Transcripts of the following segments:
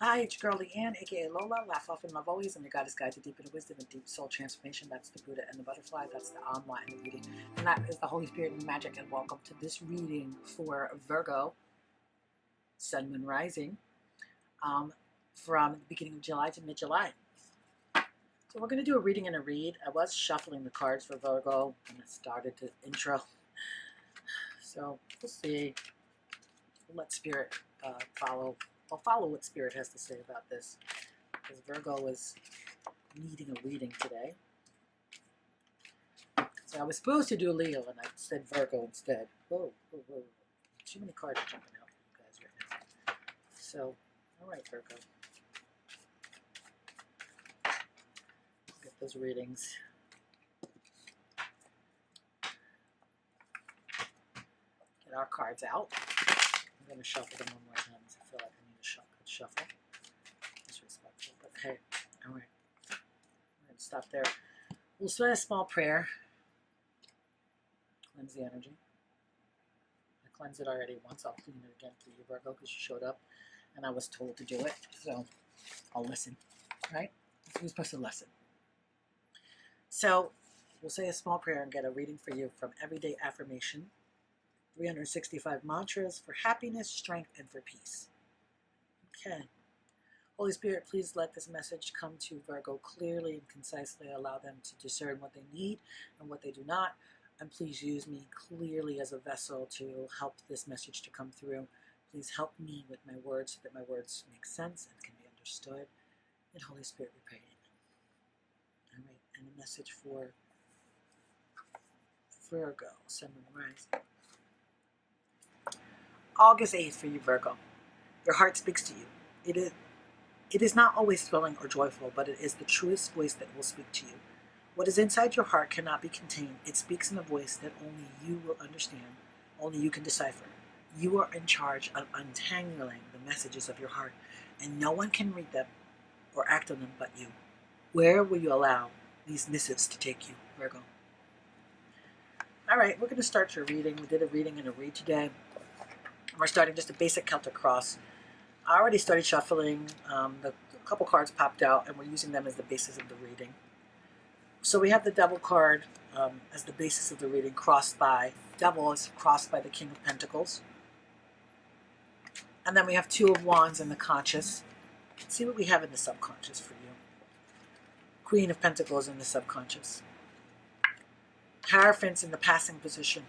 Hi, it's your girl Leanne, aka Lola. Laugh often, love always. I'm your goddess guide to deep inner wisdom and deep soul transformation. That's the Buddha and the butterfly. That's the Alma and the reading. And that is the Holy Spirit and magic. And welcome to this reading for Virgo, Sun, Moon, Rising, from the beginning of July to mid-July. So we're going to do a reading and a read. I was shuffling the cards for Virgo and I started the intro. So we'll see. We'll let Spirit follow. I'll follow what Spirit has to say about this, because Virgo is needing a reading today. So I was supposed to do Leo, and I said Virgo instead. Whoa, whoa, whoa. Too many cards are jumping out for you guys right now. So, all right, Virgo. Get those readings. Get our cards out. I'm going to shuffle them one more time because I feel like I need a shuffle. Disrespectful, but hey, all right. I'm going to stop there. We'll say a small prayer. Cleanse the energy. I cleansed it already once. I'll clean it again for you, Virgo, because you showed up and I was told to do it. So I'll listen, right? We're supposed to listen. So we'll say a small prayer and get a reading for you from Everyday Affirmation. 365 mantras for happiness, strength, and for peace. Okay. Holy Spirit, please let this message come to Virgo clearly and concisely. Allow them to discern what they need and what they do not. And please use me clearly as a vessel to help this message to come through. Please help me with my words so that my words make sense and can be understood. In Holy Spirit, we pray. All right. And a message for Virgo, Sun, Moon, Rising. August 8th for you, Virgo. Your heart speaks to you. It is not always thrilling or joyful, but it is the truest voice that will speak to you. What is inside your heart cannot be contained. It speaks in a voice that only you will understand, only you can decipher. You are in charge of untangling the messages of your heart, and no one can read them or act on them but you. Where will you allow these missives to take you, Virgo? All right, we're going to start your reading. We did a reading and a read today. We're starting just a basic Celtic cross. I already started shuffling. A couple cards popped out, and we're using them as the basis of the reading. So we have the Devil card as the basis of the reading, crossed by Devil is crossed by the King of Pentacles. And then we have Two of Wands in the conscious. Let's see what we have in the subconscious for you. Queen of Pentacles in the subconscious. Hierophants in the passing position.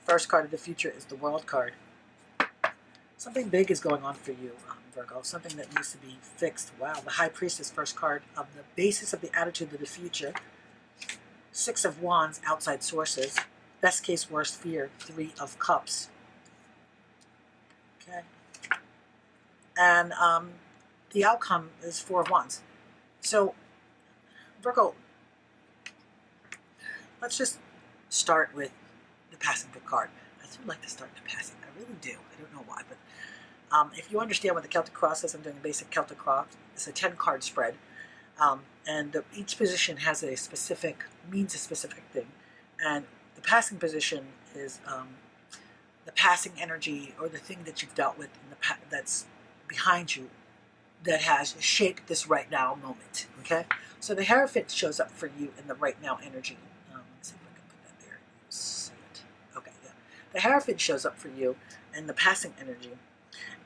First card of the future is the World card. Something big is going on for you, Virgo. Something that needs to be fixed. Wow, the High Priestess, first card of the basis of the attitude of the future. Six of Wands, outside sources. Best case, worst fear, Three of Cups. Okay. And the outcome is Four of Wands. So, Virgo, let's just start with the passing of the card. I do like to start the passing. I really do. I don't know why, but if you understand what the Celtic cross is, I'm doing a basic Celtic cross. It's a 10-card spread, and each position has a specific, means a specific thing. And the passing position is the passing energy or the thing that you've dealt with in the that's behind you that has shaped this right now moment. Okay, so the Hierophant shows up for you in the right now energy. Let's see if I can put that there. See it. Okay, yeah. The Hierophant shows up for you in the passing energy.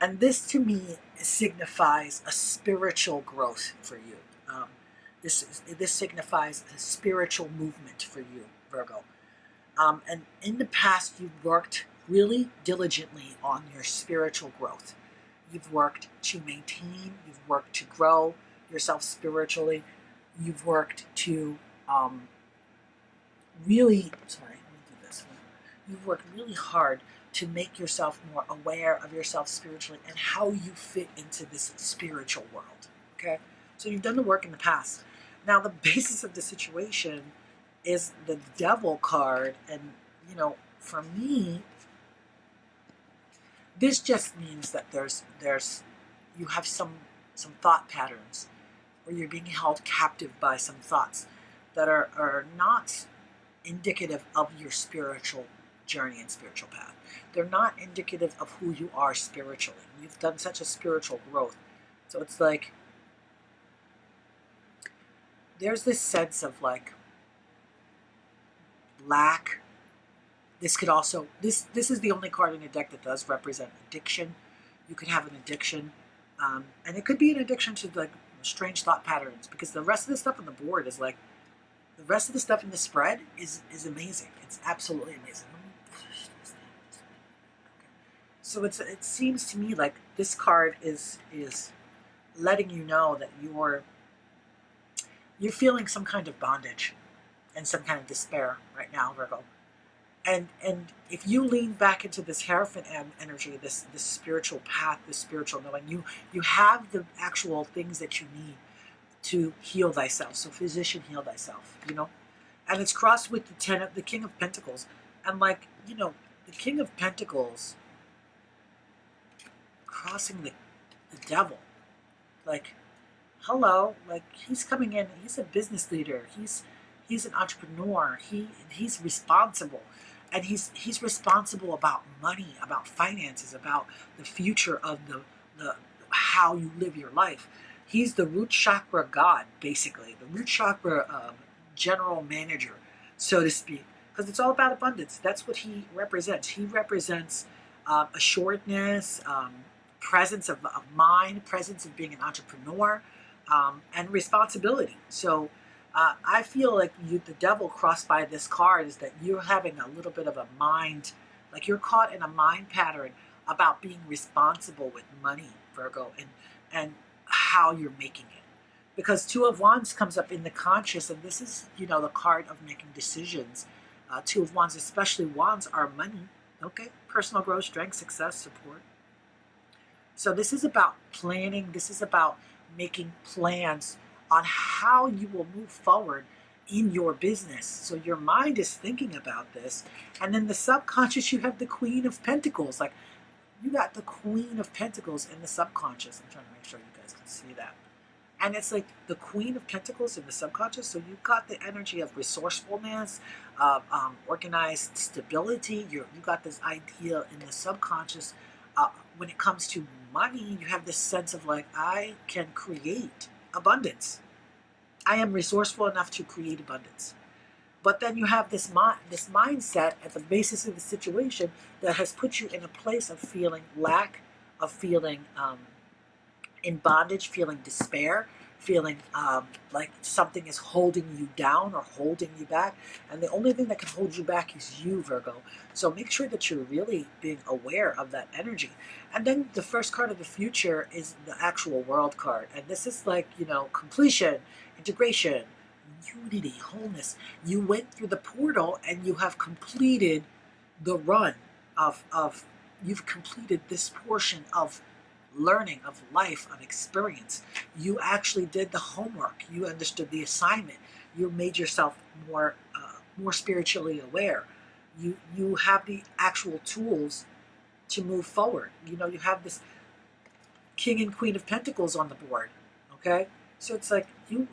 And this, to me, signifies a spiritual growth for you. This signifies a spiritual movement for you, Virgo. And in the past, you've worked really diligently on your spiritual growth. You've worked to maintain, you've worked to grow yourself spiritually. You've worked to really, sorry, let me do this one. You've worked really hard to make yourself more aware of yourself spiritually and how you fit into this spiritual world, okay? So you've done the work in the past. Now the basis of the situation is the Devil card, and, you know, for me, this just means that you have some thought patterns, or you're being held captive by some thoughts that are not indicative of your spiritual journey and spiritual path. They're not indicative of who you are spiritually. You've done such a spiritual growth So it's like there's this sense of like lack. This could also this is the only card in the deck that does represent addiction. You could have an addiction, and it could be an addiction to like strange thought patterns, because the rest of the stuff on the board is like the rest of the stuff in the spread is amazing. It's absolutely amazing. So it seems to me like this card is letting you know that you're feeling some kind of bondage and some kind of despair right now, Virgo. And if you lean back into this Hierophant energy, this spiritual path, this spiritual knowing, you have the actual things that you need to heal thyself. So physician, heal thyself, you know. And it's crossed with the King of Pentacles, and like, you know, the King of Pentacles crossing the devil, like, hello, like he's coming in. He's a business leader. He's an entrepreneur. He's responsible. And he's responsible about money, about finances, about the future of the how you live your life. He's the root chakra god, basically, the root chakra general manager, so to speak, because it's all about abundance. That's what he represents. He represents assuredness, presence of mind, presence of being an entrepreneur, and responsibility. So I feel like the devil crossed by this card is that you're having a little bit of a mind, like you're caught in a mind pattern about being responsible with money, Virgo, and how you're making it. Because Two of Wands comes up in the conscious, and this is, you know, the card of making decisions. Two of Wands, especially Wands, are money, okay? Personal growth, strength, success, support. So this is about planning. This is about making plans on how you will move forward in your business. So your mind is thinking about this. And then the subconscious, you have the Queen of Pentacles. Like, you got the Queen of Pentacles in the subconscious. I'm trying to make sure you guys can see that. And it's like the Queen of Pentacles in the subconscious. So you've got the energy of resourcefulness, organized stability. You got this idea in the subconscious. When it comes to money, you have this sense of like, I can create abundance. I am resourceful enough to create abundance. But then you have this mindset at the basis of the situation that has put you in a place of feeling lack, of feeling in bondage, feeling despair, feeling like something is holding you down or holding you back. And the only thing that can hold you back is you, Virgo. So make sure that you're really being aware of that energy. And then the first card of the future is the actual world card. And this is like, you know, completion, integration, unity, wholeness. You went through the portal and you have completed the run of you've completed this portion of learning, of life, of experience. You actually did the homework. You understood the assignment. You made yourself more spiritually aware. You have the actual tools to move forward. You know, you have this King and Queen of Pentacles on the board. Okay, so it's like you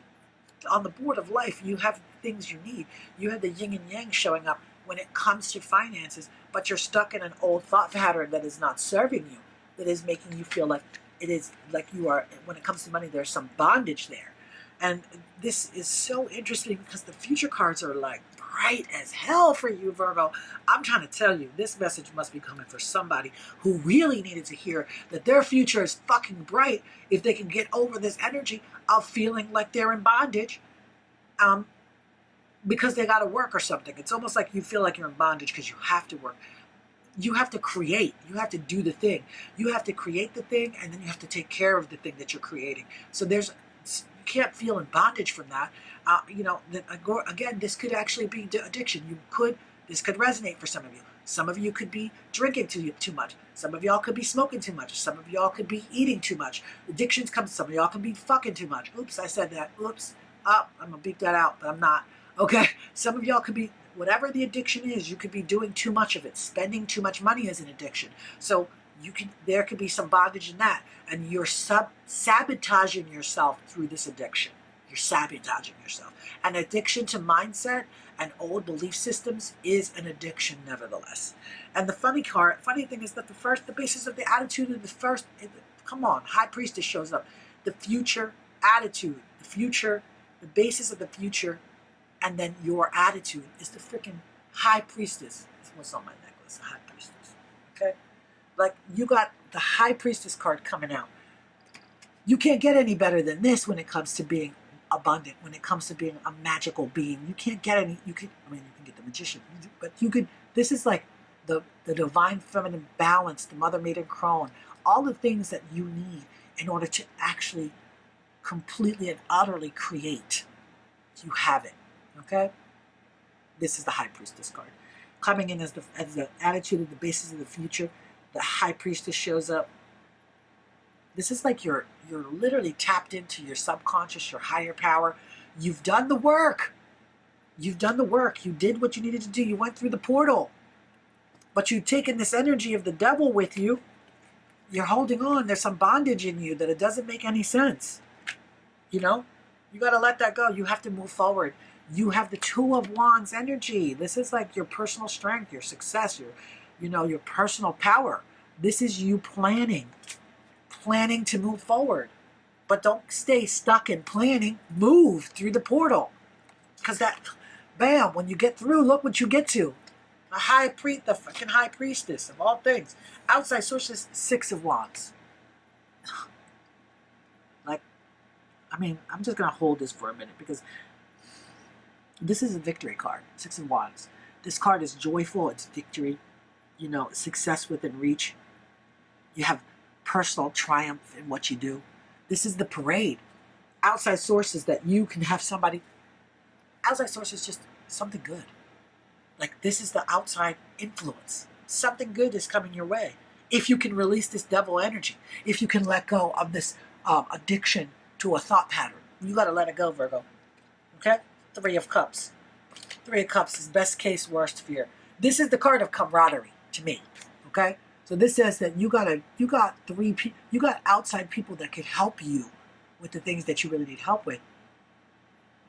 on the board of life. You have things you need. You have the yin and yang showing up when it comes to finances, but you're stuck in an old thought pattern that is not serving you, that is making you feel like it is like you are, when it comes to money, there's some bondage there. And this is so interesting because the future cards are like bright as hell for you, Virgo. I'm trying to tell you, this message must be coming for somebody who really needed to hear that their future is fucking bright if they can get over this energy of feeling like they're in bondage because they got to work or something. It's almost like you feel like you're in bondage because you have to work. You have to create. You have to do the thing. You have to create the thing, and then you have to take care of the thing that you're creating. So you can't feel in bondage from that. You know, again, this could actually be addiction. This could resonate for some of you. Some of you could be drinking too much. Some of y'all could be smoking too much. Some of y'all could be eating too much. Addictions come. Some of y'all can be fucking too much. Oops, I said that. Oops. I'm gonna beep that out, but I'm not. Okay. Some of y'all could be, whatever the addiction is, you could be doing too much of it. Spending too much money is an addiction. So there could be some bondage in that, and you're sabotaging yourself through this addiction. You're sabotaging yourself. An addiction to mindset and old belief systems is an addiction, nevertheless. And the funny thing is that the basis of the attitude in the Come on, High Priestess shows up. The future attitude, the future, the basis of the future, and then your attitude is the freaking High Priestess. That's what's on my necklace, the High Priestess. Okay? Like, you got the High Priestess card coming out. You can't get any better than this when it comes to being abundant, when it comes to being a magical being. You can't get any, you can get the Magician, but you could, this is like the divine feminine balance, the Mother Maiden Crone, all the things that you need in order to actually completely and utterly create. You have it, okay? This is the High Priestess card. Coming in as the attitude of the basis of the future, the High Priestess shows up. This is like you're literally tapped into your subconscious, your higher power. You've done the work. You've done the work. You did what you needed to do. You went through the portal. But you've taken this energy of the devil with you. You're holding on. There's some bondage in you that it doesn't make any sense. You know? You got to let that go. You have to move forward. You have the Two of Wands energy. This is like your personal strength, your success, your personal power. This is you planning to move forward. But don't stay stuck in planning. Move through the portal. Because that, bam, when you get through, look what you get to. The fucking High Priestess of all things. Outside sources, Six of Wands. I'm just going to hold this for a minute because this is a victory card. Six of Wands. This card is joyful. It's victory. Success within reach. You have personal triumph in what you do. This is the parade. Outside sources that you can have somebody. Outside sources, just something good. Like, this is the outside influence. Something good is coming your way. If you can release this devil energy, if you can let go of this addiction to a thought pattern, you got to let it go, Virgo. Okay? Three of Cups. Three of Cups is best case, worst fear. This is the card of camaraderie to me. Okay? So this says that you got outside people that can help you with the things that you really need help with.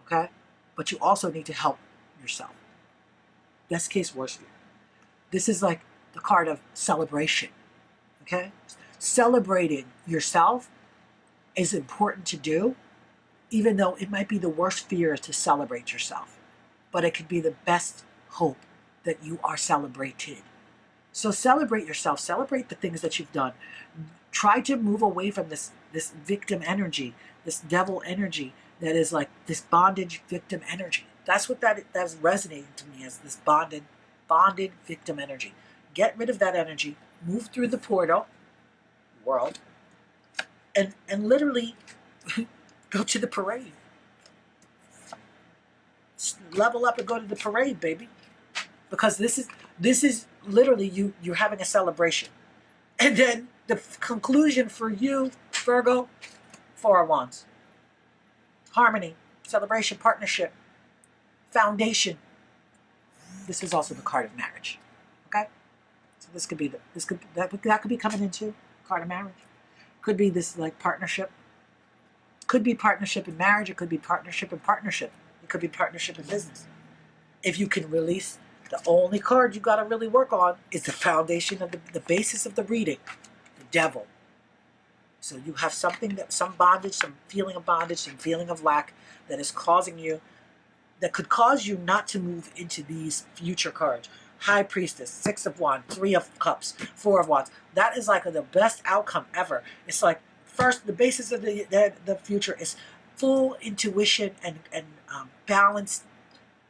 Okay? But you also need to help yourself. Best case, worst fear. This is like the card of celebration. Okay? Celebrating yourself is important to do, even though it might be the worst fear to celebrate yourself. But it could be the best hope that you are celebrated. So celebrate yourself. Celebrate the things that you've done. Try to move away from this victim energy, this devil energy that is like this bondage victim energy. That's what that's resonating to me as this bonded victim energy. Get rid of that energy. Move through the portal world and literally go to the parade. Level up and go to the parade, baby. Because this is literally you're having a celebration. And then the conclusion for you, Virgo, Four of Wands. Harmony, celebration, partnership, foundation. This is also the card of marriage. Okay? So this could be that could be coming into card of marriage. Could be this like partnership. Could be partnership in marriage. It could be partnership in partnership. It could be partnership in business. If you can release, the only card you got to really work on is the foundation of the basis of the reading, the devil. So you have some bondage, some feeling of bondage, some feeling of lack that is causing you, that could cause you not to move into these future cards. High Priestess, Six of Wands, Three of Cups, Four of Wands. That is like the best outcome ever. It's like, first, the basis of the future is full intuition and balanced,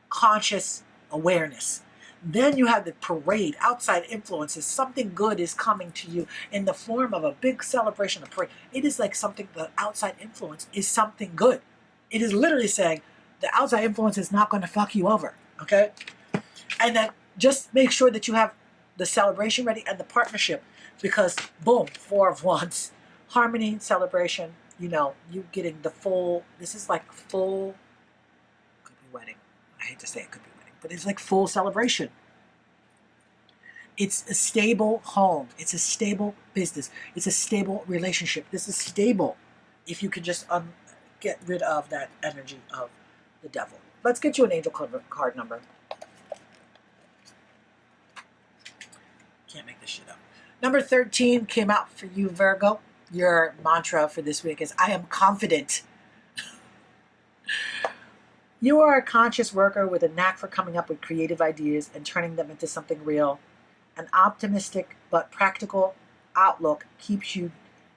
conscious awareness. Then you have the parade, outside influences. Something good is coming to you in the form of a big celebration, a parade. It is like something, the outside influence is something good. It is literally saying the outside influence is not going to fuck you over, okay? And then just make sure that you have the celebration ready and the partnership, because boom, Four of Wands, harmony, celebration, you getting the full, this is like full, could be wedding. I hate to say it could be wedding, but it's like full celebration. It's a stable home. It's a stable business. It's a stable relationship. This is stable if you can just get rid of that energy of the devil. Let's get you an angel card number. Can't make this shit up. Number 13 came out for you, Virgo. Your mantra for this week is, I am confident. You are a conscious worker with a knack for coming up with creative ideas and turning them into something real. An optimistic but practical outlook keeps you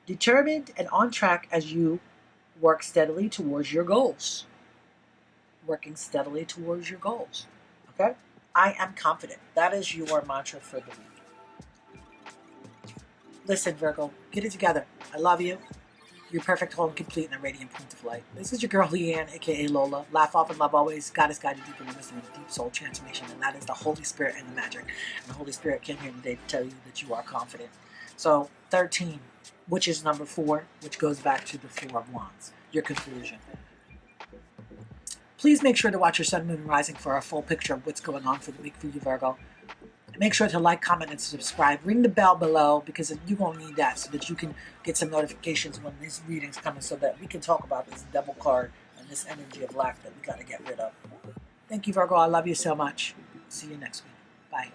determined and on track as you work steadily towards your goals. Working steadily towards your goals. Okay? I am confident. That is your mantra for the week. Listen, Virgo, get it together. I love you. You're perfect, whole, and complete, and a radiant point of light. This is your girl, Leanne, aka Lola. Laugh often, love always. God is guided deep in the wisdom and a deep soul transformation, and that is the Holy Spirit and the magic. And the Holy Spirit came here today to tell you that you are confident. So, 13, which is number 4, which goes back to the 4 of Wands, your conclusion. Please make sure to watch your sun, moon, and rising for a full picture of what's going on for the week for you, Virgo. Make sure to like, comment, and subscribe. Ring the bell below because you're going to need that so that you can get some notifications when these readings come in so that we can talk about this devil card and this energy of lack that we got to get rid of. Thank you, Virgo. I love you so much. See you next week. Bye.